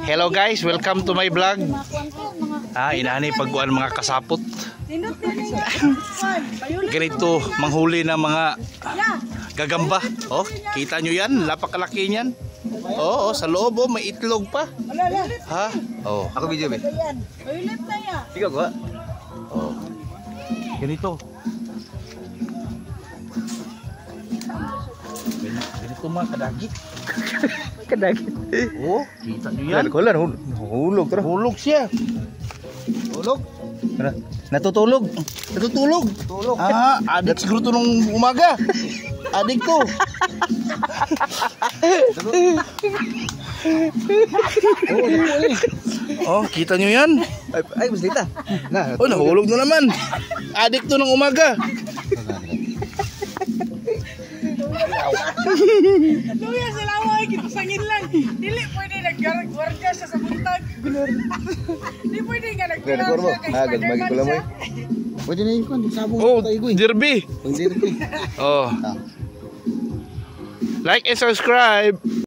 Hello guys, welcome to my vlog. Inani pagkuan mga kasapot. Ganito manghuli ng mga gagamba. Oh, kita nyo yan, napakalaki niyan. Oh, sa loob may itlog pa. Ha? Oh, Ako video ba? Ikaw ko. oh. Ganito. Ganito mga kadagit. Kadagit. Oh, kita nyo yan. Kulan, hulog tara. Hulog siya. Hulog. Natutulog. Natutulog. Tulog. Adik siguro to nung umaga. Adik ko. Oh, kita nyo yan. Ay, maslita. Na. Oh, nahulog na naman. Adik to nung umaga. Luya sila away kita sangin lang. Dili pwede nagwarga siya sa buntag. Di pwede nga nagwarga siya kay Bagi ko lang mo. Pwede na yun kon sabong Oh, tayo ko. Derby. Pang dirty. Oh. Like and subscribe.